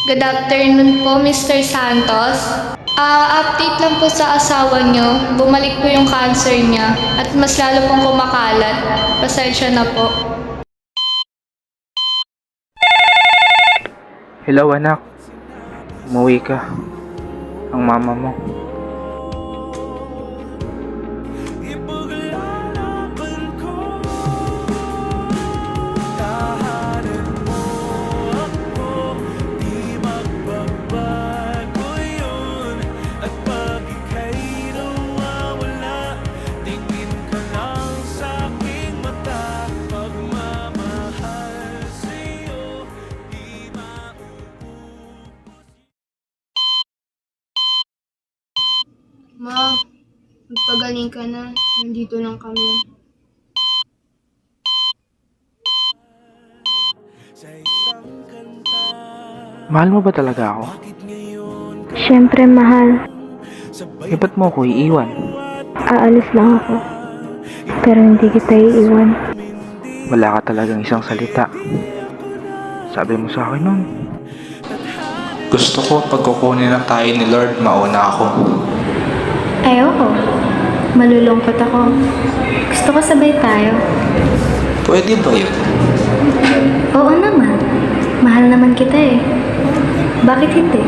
Good afternoon po, Mr. Santos. Update lang po sa asawa niyo. Bumalik po yung cancer niya at mas lalo pong kumakalat. Pasensya na po. Hello anak, umuwi ka. Ang mama mo. Ma, magpagaling ka na. Nandito lang kami. Mahal mo ba talaga ako? Siyempre, mahal. Eh ba't mo ako iiwan? Aalis lang ako. Pero hindi kita iiwan. Wala ka talagang isang salita. Sabi mo sa akin nun. Gusto ko pagkukunin na tayo ni Lord, mauna ako. Ayoko. Malulungkot ako. Gusto ko sabay tayo. Pwede ba yun? Oo naman. Mahal naman kita eh. Bakit hindi?